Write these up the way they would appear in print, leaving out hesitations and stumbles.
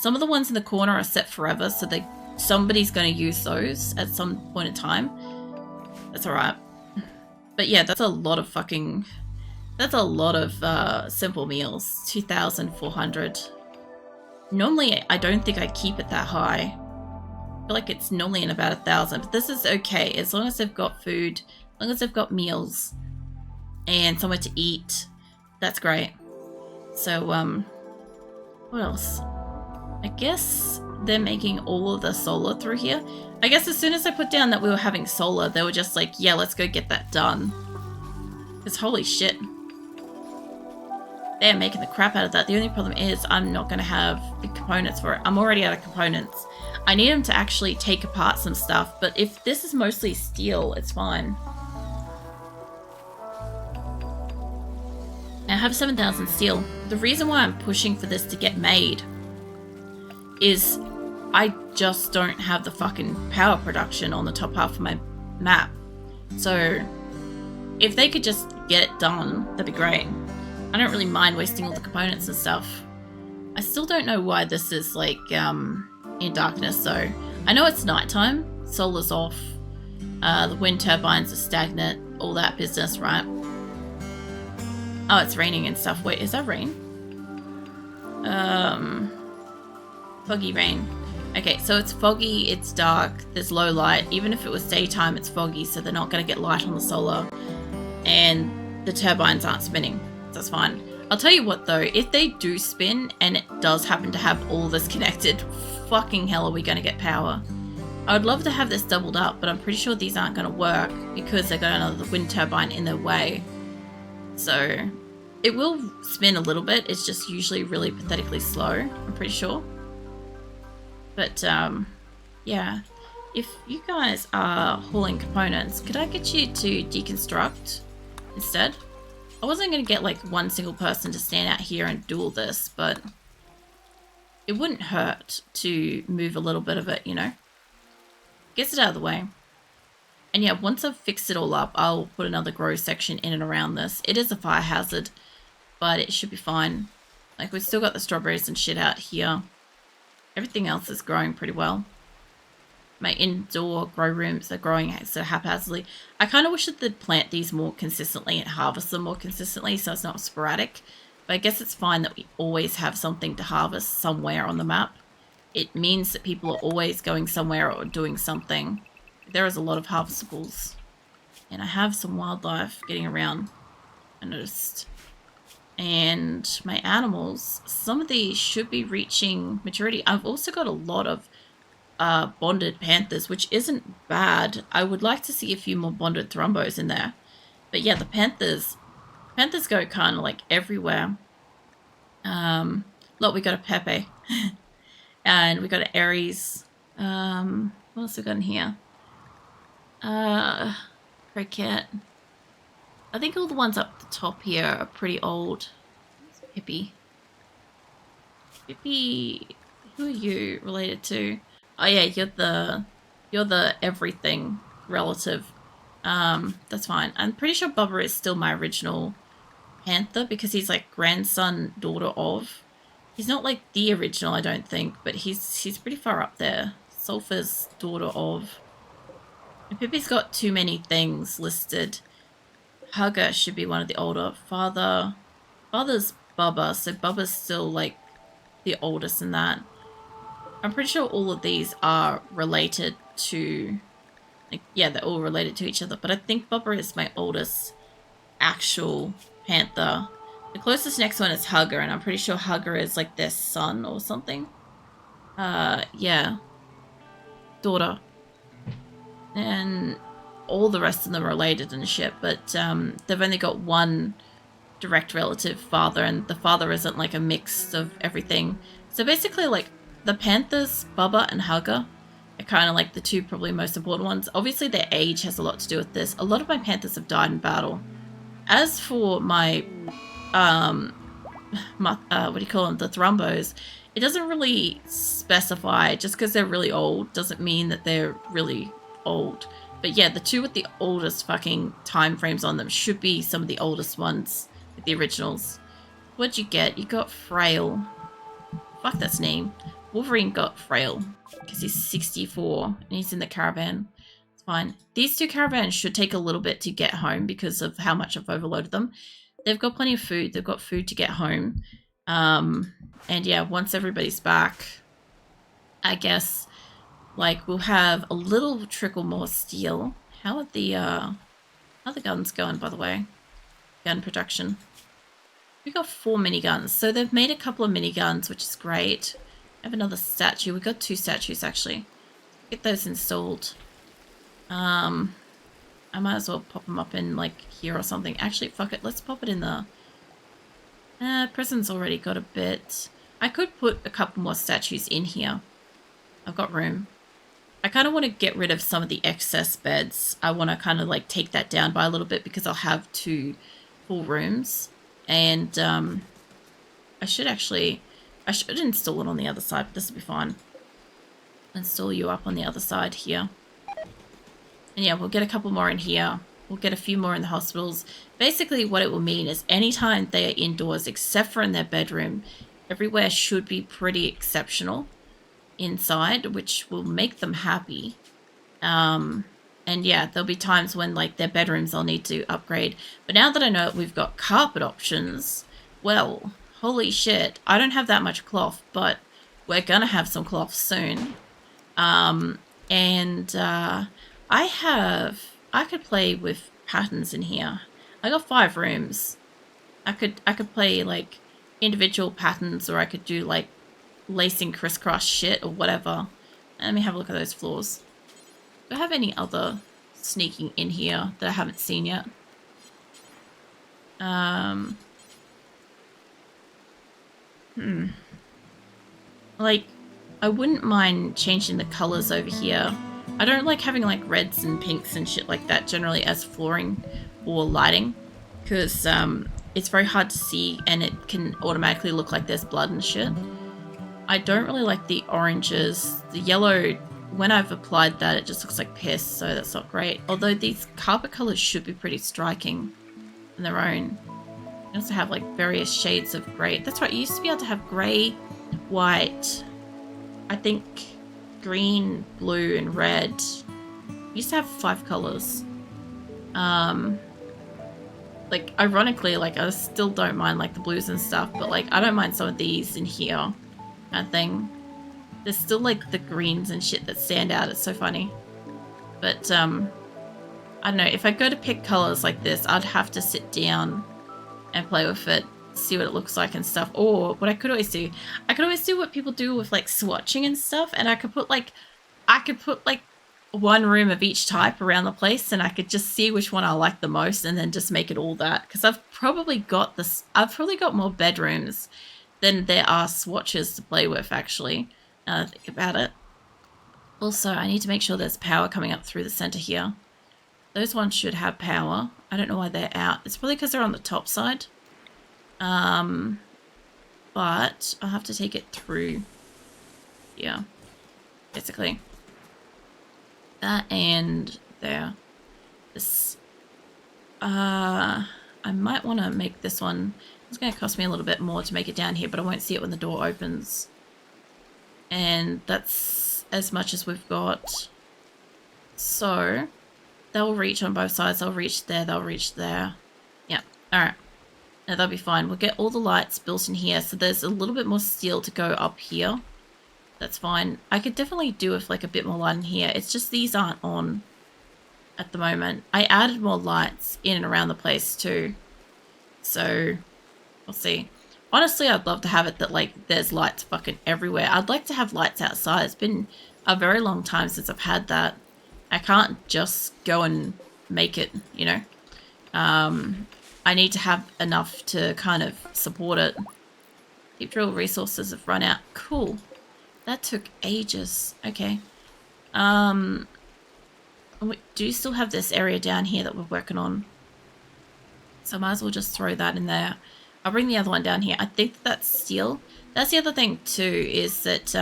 Some of the ones in the corner are set forever, so somebody's going to use those at some point in time. That's alright. But yeah, that's a lot of fucking... That's a lot of simple meals. 2,400. Normally, I don't think I keep it that high. I feel like it's normally in about 1,000, but this is okay. As long as they've got food, as long as they've got meals and somewhere to eat, that's great. So, what else? I guess they're making all of the solar through here. I guess as soon as I put down that we were having solar, they were just like, yeah, let's go get that done. Because holy shit. They're making the crap out of that. The only problem is I'm not going to have the components for it. I'm already out of components. I need them to actually take apart some stuff, but if this is mostly steel, it's fine. Now I have 7,000 steel. The reason why I'm pushing for this to get made is I just don't have the fucking power production on the top half of my map. So if they could just get it done, that'd be great. I don't really mind wasting all the components and stuff. I still don't know why this is like in darkness though. I know it's nighttime, solar's off, the wind turbines are stagnant, all that business, right? Oh, it's raining and stuff. Wait, is that rain? Foggy rain. Okay, so it's foggy, it's dark, there's low light. Even if it was daytime, it's foggy, so they're not going to get light on the solar. And the turbines aren't spinning. That's fine. I'll tell you what though, if they do spin and it does happen to have all this connected, fucking hell are we going to get power. I would love to have this doubled up, but I'm pretty sure these aren't going to work because they've got another wind turbine in their way. So it will spin a little bit, it's just usually really pathetically slow, I'm pretty sure. But yeah, if you guys are hauling components, could I get you to deconstruct instead? I wasn't going to get like one single person to stand out here and do all this, but it wouldn't hurt to move a little bit of it, you know? Gets it out of the way. And yeah, once I've fixed it all up, I'll put another grow section in and around this. It is a fire hazard, but it should be fine. Like, we've still got the strawberries and shit out here. Everything else is growing pretty well. My indoor grow rooms are growing so haphazardly. I kind of wish that they'd plant these more consistently and harvest them more consistently so it's not sporadic. But I guess it's fine that we always have something to harvest somewhere on the map. It means that people are always going somewhere or doing something. There is a lot of harvestables. And I have some wildlife getting around, I noticed. And my animals, some of these should be reaching maturity. I've also got a lot of bonded panthers, which isn't bad. I would like to see a few more bonded thrumbos in there. But yeah, the panthers go kind of like everywhere. Look, we got a Pepe. And we got an Aries. What else we got in here? Croquette. I think all the ones up the top here are pretty old. Hippie. Hippie, who are you related to? Oh yeah, you're the everything relative. That's fine. I'm pretty sure Bubba is still my original panther because he's like grandson, daughter of. He's not like the original, I don't think, but he's pretty far up there. Sulphur's daughter of. And Pippi's got too many things listed. Hugger should be one of the older. Father's Bubba, so Bubba's still like the oldest in that. I'm pretty sure all of these are related to, like, yeah, they're all related to each other, but I think Bubba is my oldest actual panther. The closest next one is Hugger, and I'm pretty sure Hugger is like their son or something. Yeah. Daughter. And all the rest of them are related and shit, but they've only got one direct relative father, and the father isn't like a mix of everything. So basically, like, the panthers, Bubba and Hugger, are kind of like the two probably most important ones. Obviously, their age has a lot to do with this. A lot of my panthers have died in battle. As for my, what do you call them, the thrumbos, it doesn't really specify. Just because they're really old doesn't mean that they're really old. But yeah, the two with the oldest fucking time frames on them should be some of the oldest ones, like the originals. What'd you get? You got Frail. Fuck, that's name. Wolverine got frail because he's 64 and he's in the caravan. It's fine. These two caravans should take a little bit to get home because of how much I've overloaded them. They've got plenty of food. They've got food to get home. And yeah, once everybody's back, I guess, like, we'll have a little trickle more steel. How are the guns going, by the way? Gun production. We got 4 miniguns. So they've made a couple of miniguns, which is great. I have another statue. We got 2 statues, actually. Get those installed. I might as well pop them up in, like, here or something. Actually, fuck it. Let's pop it in the... prison's already got a bit. I could put a couple more statues in here. I've got room. I kind of want to get rid of some of the excess beds. I want to kind of like take that down by a little bit because I'll have 2 full rooms. And I should install it on the other side, but this will be fine. Install you up on the other side here. And yeah, we'll get a couple more in here. We'll get a few more in the hospitals. Basically what it will mean is anytime they are indoors, except for in their bedroom, everywhere should be pretty exceptional inside, which will make them happy. And yeah, there'll be times when like their bedrooms they'll need to upgrade. But now that I know we've got carpet options, well, holy shit, I don't have that much cloth, but we're gonna have some cloth soon. I could play with patterns in here. I got 5 rooms. I could play like individual patterns, or I could do like lacing crisscross shit or whatever. Let me have a look at those floors. Do I have any other sneaking in here that I haven't seen yet? Like, I wouldn't mind changing the colors over here. I don't like having like reds and pinks and shit like that generally as flooring or lighting, because it's very hard to see and it can automatically look like there's blood and shit. I don't really like the oranges. The yellow, when I've applied that, it just looks like piss, so that's not great. Although these carpet colors should be pretty striking in their own. You also have like various shades of grey. That's right, you used to be able to have grey, white, I think green, blue, and red. You used to have 5 colors. Like, ironically, like, I still don't mind like the blues and stuff, but like, I don't mind some of these in here. Kind of thing. There's still like the greens and shit that stand out. It's so funny. But I don't know, if I go to pick colors like this, I'd have to sit down and play with it, see what it looks like and stuff. Or what I could always do, what people do with like swatching and stuff, and I could put like 1 room of each type around the place, and I could just see which one I like the most and then just make it all that. Because I've probably got more bedrooms than there are swatches to play with, actually, now that I think about it. Also, I need to make sure there's power coming up through the center here. Those ones should have power. I don't know why they're out. It's probably because they're on the top side. But I'll have to take it through here, basically. That and there. This, I might want to make this one. It's going to cost me a little bit more to make it down here, but I won't see it when the door opens. And that's as much as we've got. So they'll reach on both sides. They'll reach there. They'll reach there. Yeah. All right. Now that'll be fine. We'll get all the lights built in here. So there's a little bit more steel to go up here. That's fine. I could definitely do with like a bit more light in here. It's just these aren't on at the moment. I added more lights in and around the place too. So we'll see. Honestly, I'd love to have it that like there's lights fucking everywhere. I'd like to have lights outside. It's been a very long time since I've had that. I can't just go and make it, you know. I need to have enough to kind of support it. Deep drill resources have run out. Cool. That took ages. Okay. We do still have this area down here that we're working on. So I might as well just throw that in there. I'll bring the other one down here. I think that's steel. That's the other thing too, is that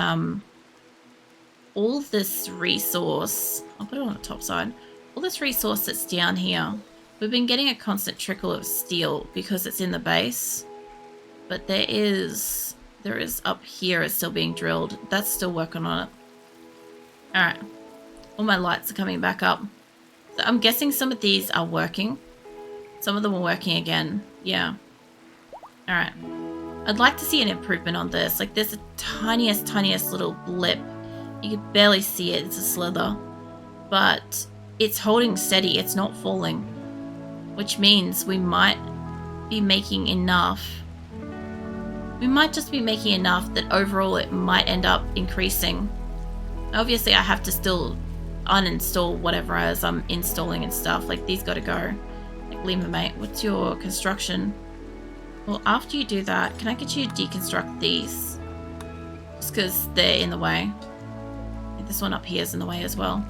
all this resource, I'll put it on the top side, all this resource that's down here, we've been getting a constant trickle of steel because it's in the base. But there is there is up here is still being drilled. That's still working on it. Alright. All my lights are coming back up. So I'm guessing some of these are working. Some of them are working again. Yeah. Alright. I'd like to see an improvement on this. Like, there's a tiniest little blip. You can barely see it. It's a slither. But it's holding steady. It's not falling. Which means we might be making enough. We might just be making enough that overall it might end up increasing. Obviously, I have to still uninstall whatever as I'm installing and stuff. Like, these gotta go. Like, Lima, mate, what's your construction? Well, after you do that, can I get you to deconstruct these? Just because they're in the way. This one up here is in the way as well.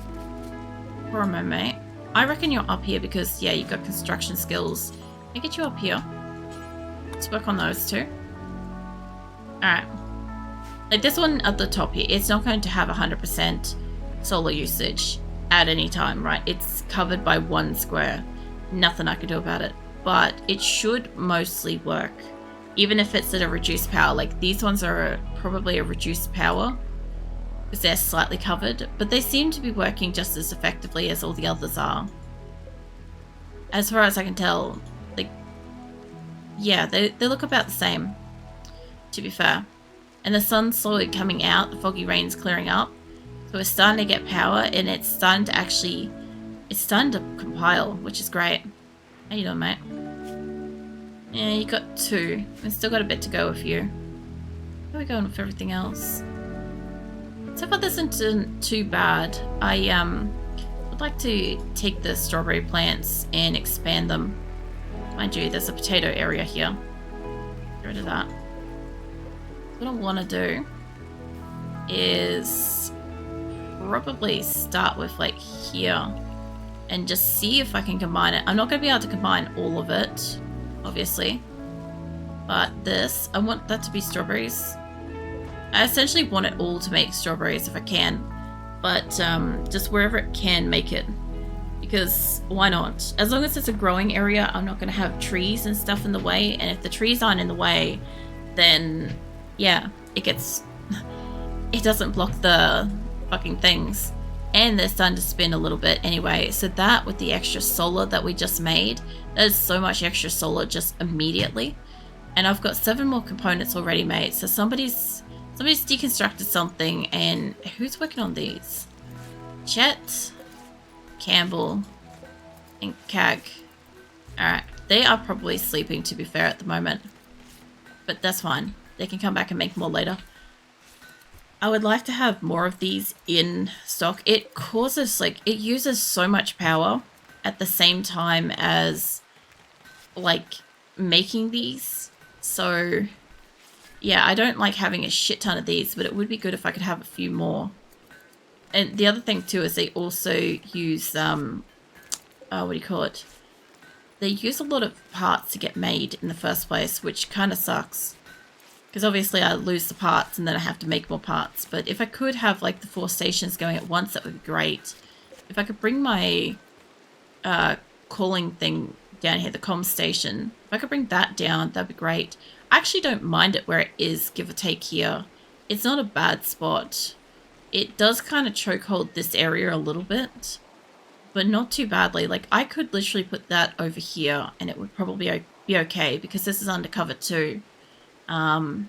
For a moment, mate. I reckon you're up here because, yeah, you've got construction skills. Can I get you up here? Let's work on those too. Alright. Like, this one at the top here, it's not going to have 100% solar usage at any time, right? It's covered by 1 square. Nothing I can do about it. But it should mostly work. Even if it's at a reduced power. Like, these ones are probably a reduced power because they're slightly covered. But they seem to be working just as effectively as all the others are. As far as I can tell, like, yeah, they look about the same, to be fair. And the sun's slowly coming out, the foggy rain's clearing up. So we're starting to get power, and it's starting to actually, it's starting to compile, which is great. How you doing, mate? Yeah, you got 2. We've still got a bit to go with you. How are we going with everything else? So far this isn't too bad. I would like to take the strawberry plants and expand them. Mind you, there's a potato area here. Get rid of that. What I want to do is probably start with like here and just see if I can combine it. I'm not going to be able to combine all of it, obviously, but this, I want that to be strawberries. I essentially want it all to make strawberries if I can, but just wherever it can make it, because why not? As long as it's a growing area, I'm not going to have trees and stuff in the way, and if the trees aren't in the way, then yeah, it doesn't block the fucking things. And they're starting to spin a little bit anyway. So that with the extra solar that we just made, there's so much extra solar just immediately. And I've got 7 more components already made. So somebody's deconstructed something. And who's working on these? Chet, Campbell, and Cag. Alright, they are probably sleeping, to be fair, at the moment. But that's fine. They can come back and make more later. I would like to have more of these in stock. It causes, like, it uses so much power at the same time as, like, making these. So, yeah, I don't like having a shit ton of these, but it would be good if I could have a few more. And the other thing, too, is they also use, what do you call it? They use a lot of parts to get made in the first place, which kind of sucks. Because obviously I lose the parts and then I have to make more parts. But if I could have like the 4 stations going at once, that would be great. If I could bring my calling thing down here, the comm station. If I could bring that down, that'd be great. I actually don't mind it where it is, give or take here. It's not a bad spot. It does kind of chokehold this area a little bit. But not too badly. Like, I could literally put that over here and it would probably be okay. Because this is undercover too. And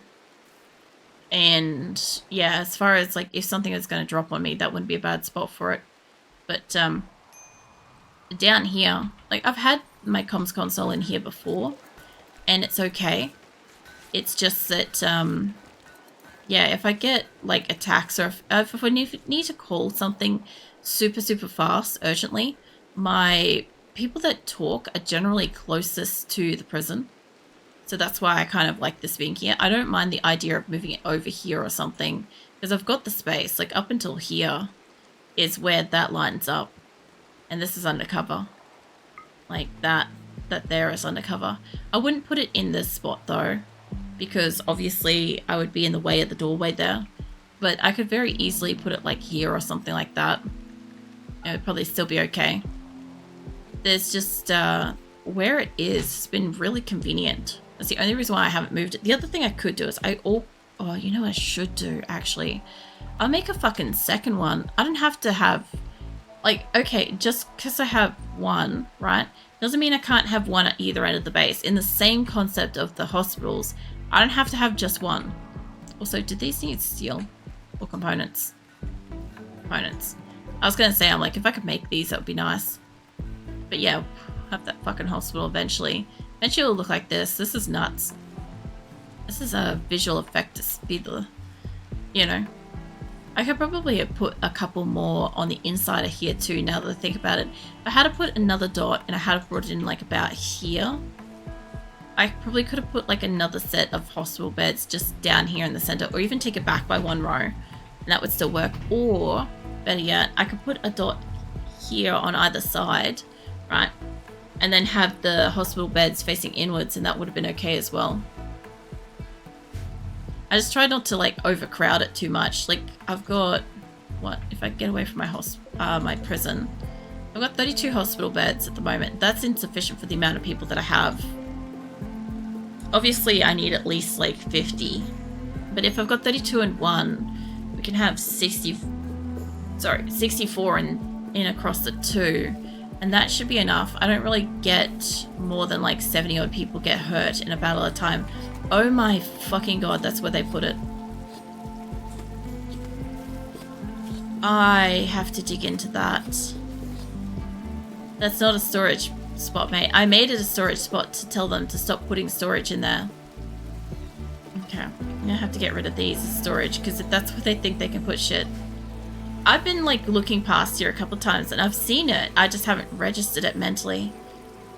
yeah, as far as like if something is going to drop on me, that wouldn't be a bad spot for it. But down here, like I've had my comms console in here before and it's okay. It's just that yeah, if I get like attacks or if I need to call something super fast urgently, my people that talk are generally closest to the prison. So that's why I kind of like this being here. I don't mind the idea of moving it over here or something. Because I've got the space. Like up until here is where that lines up. And this is undercover. Like that there is undercover. I wouldn't put it in this spot though. Because obviously I would be in the way of the doorway there. But I could very easily put it like here or something like that. It would probably still be okay. There's just where it is, it's been really convenient. That's the only reason why I haven't moved it. The other thing I could do is I Oh, you know what I should do, actually? I'll make a fucking second one. I don't have to have, like, okay, just because I have one, right, doesn't mean I can't have one at either end of the base. In the same concept of the hospitals, I don't have to have just one. Also, did these need steel or components? Components. I was going to say, I'm like, if I could make these, that would be nice. But yeah, have that fucking hospital eventually. Eventually it'll look like this. This is nuts. This is a visual effect to speed the, you know. I could probably have put a couple more on the inside of here too, now that I think about it. If I had to put another dot and I had to put it in like about here, I probably could have put like another set of hospital beds just down here in the center, or even take it back by one row, and that would still work. Or better yet, I could put a dot here on either side, right? And then have the hospital beds facing inwards, and that would have been okay as well. I just try not to like overcrowd it too much. Like I've got, what, if I get away from my prison, I've got 32 hospital beds at the moment. That's insufficient for the amount of people that I have. Obviously I need at least like 50, but if I've got 32 in one, we can have 64 in across the two, and that should be enough. I don't really get more than like 70 odd people get hurt in a battle at a time. Oh my fucking god, that's where they put it. I have to dig into that. That's not a storage spot, mate. I made it a storage spot to tell them to stop putting storage in there. Okay, I'm gonna have to get rid of these as storage, because if that's what they think they can put shit. I've been like looking past here a couple times and I've seen it. I just haven't registered it mentally.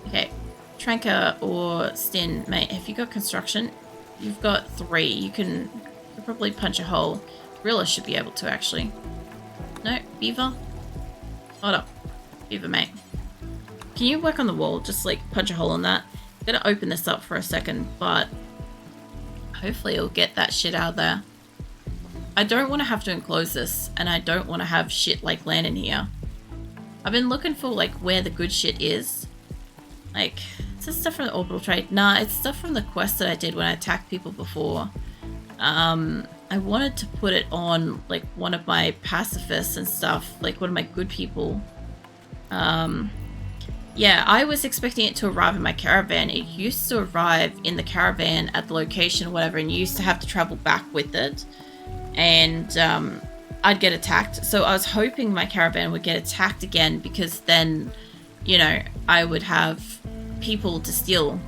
Okay, Tranker or Stin, mate, have you got construction? You've got 3. You can probably punch a hole. Rilla should be able to, actually. No, Beaver? Hold up. Beaver, mate. Can you work on the wall? Just like punch a hole in that. I'm gonna open this up for a second, but hopefully it'll get that shit out of there. I don't want to have to enclose this, and I don't want to have shit like land in here. I've been looking for like where the good shit is. Like, is this stuff from the orbital trade? Nah, it's stuff from the quest that I did when I attacked people before. I wanted to put it on like one of my pacifists and stuff, like one of my good people. Yeah, I was expecting it to arrive in my caravan. It used to arrive in the caravan at the location or whatever, and you used to have to travel back with it. And I'd get attacked. So I was hoping my caravan would get attacked again, because then, you know, I would have people to steal.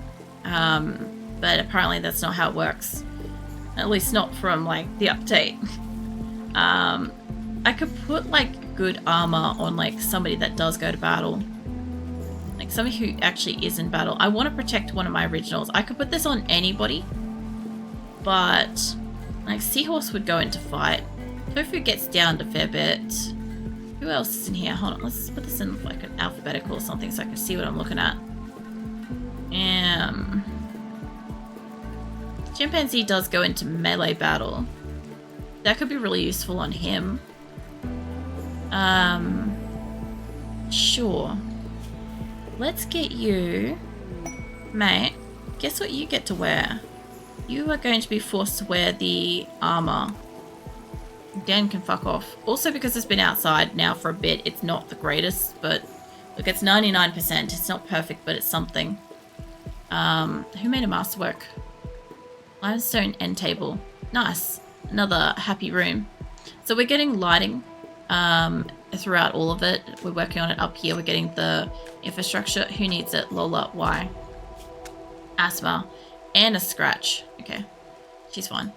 But apparently that's not how it works. At least not from like the update. I could put like good armor on like somebody that does go to battle. Like somebody who actually is in battle. I want to protect one of my originals. I could put this on anybody, but like Seahorse would go into fight. Tofu gets down a fair bit. Who else is in here? Hold on, let's put this in like an alphabetical or something so I can see what I'm looking at. Chimpanzee does go into melee battle. That could be really useful on him. Sure. Let's get you, mate. Guess what you get to wear? You are going to be forced to wear the armor. Dan can fuck off. Also, because it's been outside now for a bit, it's not the greatest, but look, it's 99%. It's not perfect, but it's something. Who made a masterwork? Limestone end table. Nice. Another happy room. So we're getting lighting throughout all of it. We're working on it up here. We're getting the infrastructure. Who needs it? Lola. Why? Asthma. And a scratch. Okay. She's fine.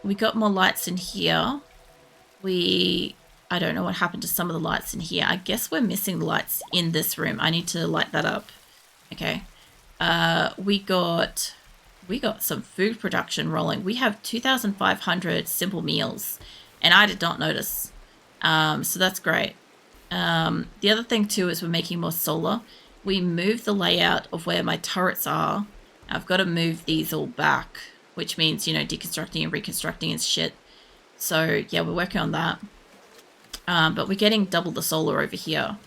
We got more lights in here. I don't know what happened to some of the lights in here. I guess we're missing the lights in this room. I need to light that up. Okay. We got some food production rolling. We have 2,500 simple meals, and I did not notice. So that's great. The other thing too is we're making more solar. We moved the layout of where my turrets are. I've got to move these all back, which means, you know, deconstructing and reconstructing and shit. So yeah, we're working on that. But we're getting double the solar over here.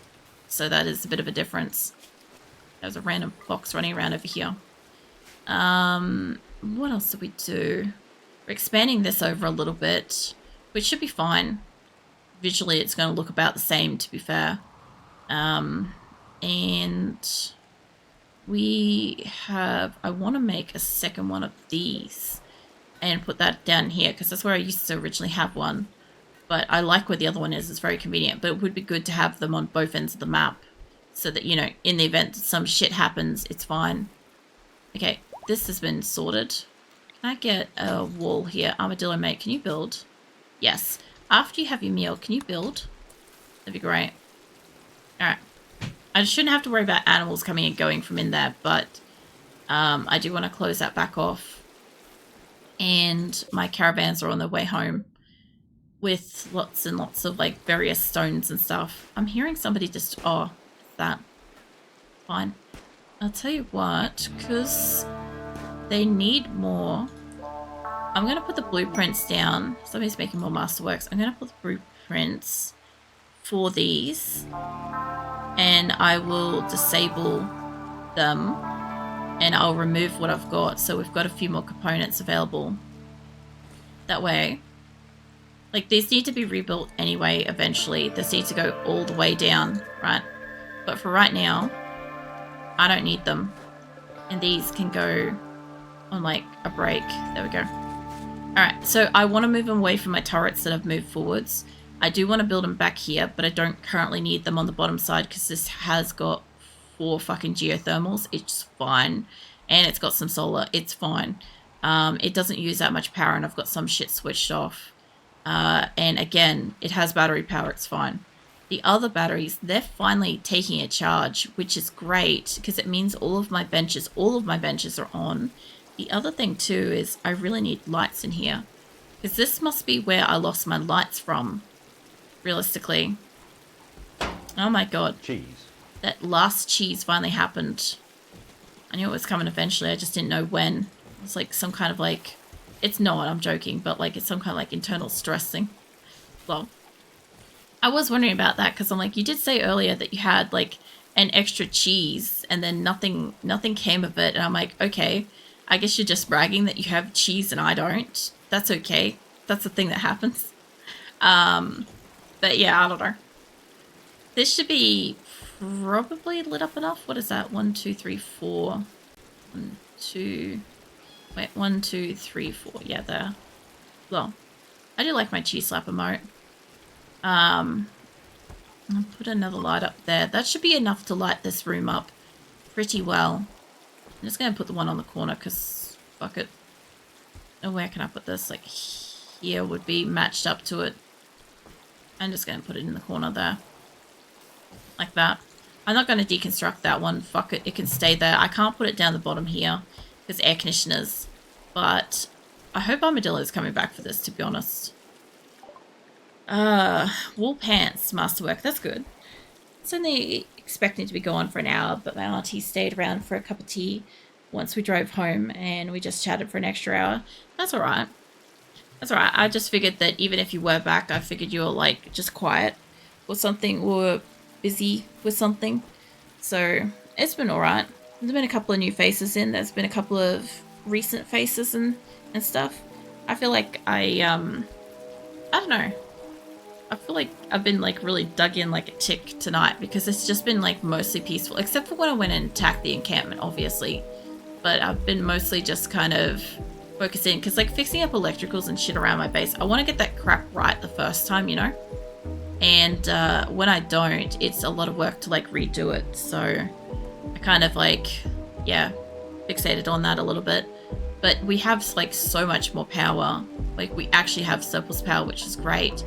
So that is a bit of a difference. There's a random box running around over here. What else did we do? We're expanding this over a little bit, which should be fine. Visually, it's going to look about the same, to be fair. And we have... I want to make a second one of these and put that down here, because that's where I used to originally have one. But I like where the other one is. It's very convenient. But it would be good to have them on both ends of the map, so that, you know, in the event that some shit happens, it's fine. Okay, this has been sorted. Can I get a wall here? Armadillo mate, can you build? Yes. After you have your meal, can you build? That'd be great. Alright. I shouldn't have to worry about animals coming and going from in there, but I do want to close that back off. And my caravans are on their way home with lots and lots of, like, various stones and stuff. I'm hearing somebody just... Oh, that. Fine. I'll tell you what, because they need more. I'm going to put the blueprints down. Somebody's making more masterworks. I'm going to put the blueprints for these, and I will disable them, and I'll remove what I've got, so we've got a few more components available. That way, like, these need to be rebuilt anyway eventually. This needs to go all the way down, right? But for right now, I don't need them. And these can go on, like, a break. There we go. Alright, so I want to move them away from my turrets that have moved forwards. I do want to build them back here, but I don't currently need them on the bottom side because this has got 4 fucking geothermals. It's fine. And it's got some solar. It's fine. It doesn't use that much power, and I've got some shit switched off. And again, it has battery power. It's fine. The other batteries, they're finally taking a charge, which is great because it means all of my benches are on. The other thing too is I really need lights in here, because this must be where I lost my lights from, realistically. Oh my god. Cheese. That last cheese finally happened. I knew it was coming eventually, I just didn't know when. It's like some kind of, like, it's not, I'm joking, but like it's some kind of like internal stress thing. Well, I was wondering about that because I'm like, you did say earlier that you had like an extra cheese and then nothing came of it. And I'm like, okay, I guess you're just bragging that you have cheese and I don't. That's okay. That's the thing that happens. But yeah, I don't know. This should be probably lit up enough. What is that? 1, 2, 3, 4. 1, 2. Wait, 1, 2, 3, 4. Yeah, there. Well, I do like my cheese slap emote. I'll put another light up there. That should be enough to light this room up pretty well. I'm just going to put the one on the corner because fuck it. Oh, where can I put this? Like here would be matched up to it. I'm just going to put it in the corner there. Like that. I'm not going to deconstruct that one. Fuck it. It can stay there. I can't put it down the bottom here because air conditioners. But I hope Armadillo's coming back for this, to be honest. Wool pants masterwork. That's good. It's only expecting to be gone for an hour, but my auntie stayed around for a cup of tea once we drove home, and we just chatted for an extra hour. That's all right. That's all right. I just figured that even if you were back, I figured you were like just quiet or something, or busy with something. So it's been all right. There's been a couple of new faces in. There's been a couple of recent faces and stuff. I feel like I don't know. I feel like I've been like really dug in like a tick tonight because it's just been like mostly peaceful, except for when I went and attacked the encampment, obviously. But I've been mostly just kind of focusing because like fixing up electricals and shit around my base. I want to get that crap right the first time, you know? And when I don't, it's a lot of work to like redo it. So I kind of like, yeah, fixated on that a little bit. But we have like so much more power. Like we actually have surplus power, which is great.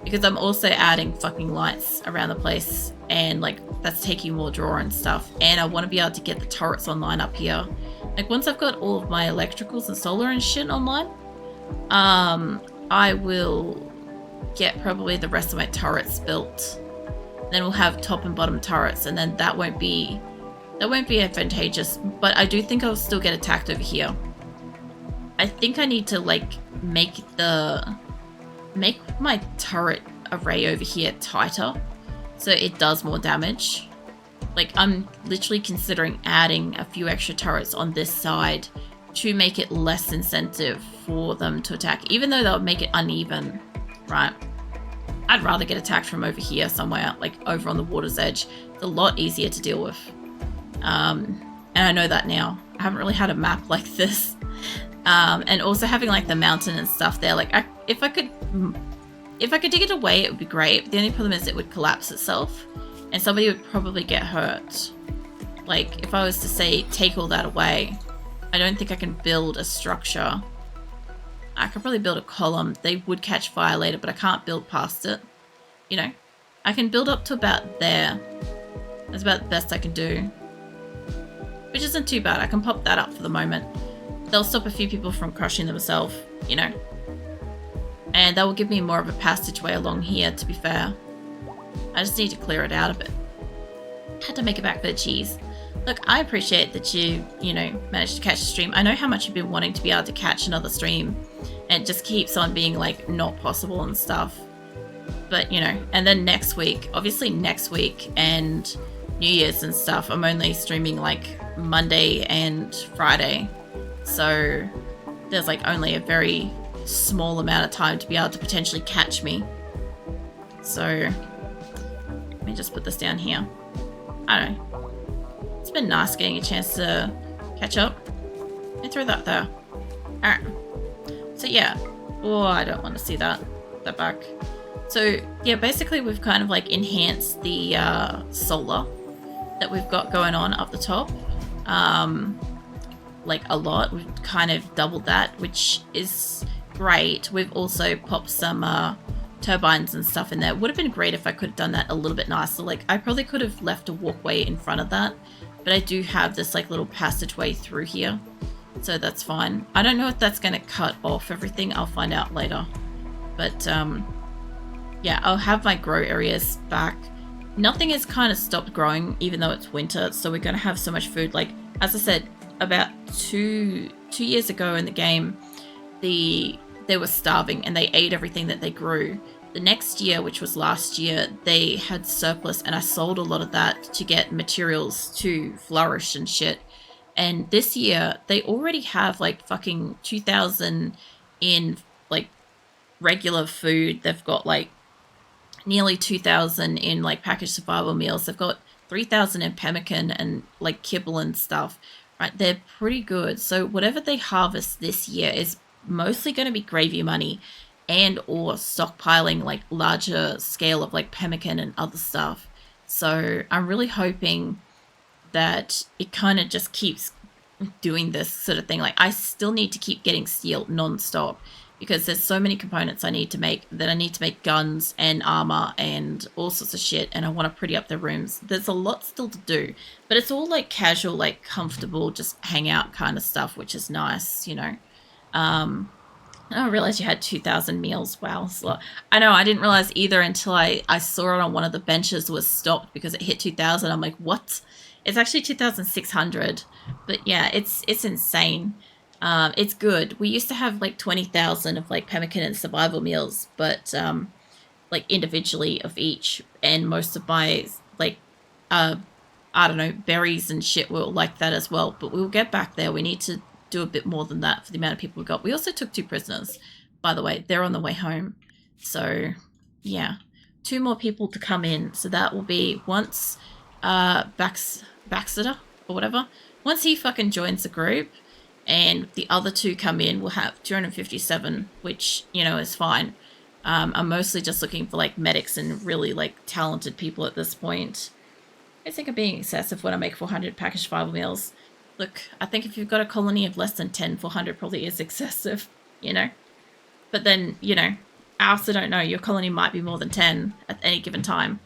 Because I'm also adding fucking lights around the place, and like that's taking more draw and stuff. And I want to be able to get the turrets online up here. Like once I've got all of my electricals and solar and shit online, I will get probably the rest of my turrets built. Then we'll have top and bottom turrets, and then that won't be advantageous. But I do think I'll still get attacked over here. I think I need to like make my turret array over here tighter so it does more damage. Like I'm literally considering adding a few extra turrets on this side to make it less incentive for them to attack, even though they'll make it uneven, right? I'd rather get attacked from over here somewhere, like over on the water's edge. It's a lot easier to deal with. And I know that now. I haven't really had a map like this. And also having like the mountain and stuff there, like if I could dig it away, it would be great. The only problem is it would collapse itself and somebody would probably get hurt. Like if I was to say take all that away, I don't think I can build a structure. I could probably build a column. They would catch fire later, but I can't build past it. You know, I can build up to about there. That's about the best I can do, which isn't too bad. I can pop that up for the moment. They'll stop a few people from crushing themselves, you know, and that will give me more of a passageway along here, to be fair. I just need to clear it out a bit. Had to make it back for the cheese. Look, I appreciate that you know, managed to catch a stream. I know how much you've been wanting to be able to catch another stream, and it just keeps on being like not possible and stuff. But you know, and then next week, obviously next week and New Year's and stuff, I'm only streaming like Monday and Friday. So there's like only a very small amount of time to be able to potentially catch me. So let me just put this down here. I don't know. It's been nice getting a chance to catch up. I throw that there. Alright. So yeah. Oh, I don't want to see that back. So yeah, basically we've kind of like enhanced the solar that we've got going on up the top. Like a lot. We've kind of doubled that, which is great. We've also popped some turbines and stuff in there. It would have been great if I could have done that a little bit nicer. Like I probably could have left a walkway in front of that, but I do have this like little passageway through here, so that's fine. I don't know if that's going to cut off everything. I'll find out later. But yeah, I'll have my grow areas back. Nothing has kind of stopped growing even though it's winter, so we're going to have so much food. Like as I said, about two years ago in the game, they were starving and they ate everything that they grew. The next year, which was last year, they had surplus and I sold a lot of that to get materials to flourish and shit. And this year they already have like fucking 2,000 in like regular food. They've got like nearly 2,000 in like packaged survival meals. They've got 3,000 in pemmican and like kibble and stuff. Right, they're pretty good. So whatever they harvest this year is mostly going to be gravy money and or stockpiling like larger scale of like pemmican and other stuff. So I'm really hoping that it kind of just keeps doing this sort of thing. Like I still need to keep getting steel non-stop because there's so many components I need to make that I need to make guns and armor and all sorts of shit, and I want to pretty up their rooms. There's a lot still to do, but it's all like casual, like comfortable, just hang out kind of stuff, which is nice, you know. I realized you had 2,000 meals. Wow. So, I know, I didn't realize either until I saw it on one of the benches was stopped because it hit 2,000. I'm like, what? It's actually 2,600. But yeah, it's insane. It's good. We used to have like 20,000 of like pemmican and survival meals, but like individually of each, and most of my like I don't know, berries and shit were like that as well. But we'll get back there. We need to do a bit more than that for the amount of people we got. We also took 2 prisoners, by the way. They're on the way home. So yeah, 2 more people to come in. So that will be once Baxter or whatever, once he fucking joins the group and the other 2 come in, we'll have 257, which, you know, is fine. I'm mostly just looking for like medics and really like talented people at this point. I think I'm being excessive when I make 400 packaged survival meals. Look, I think if you've got a colony of less than 10, 400 probably is excessive, you know. But then, you know, I also don't know. Your colony might be more than 10 at any given time.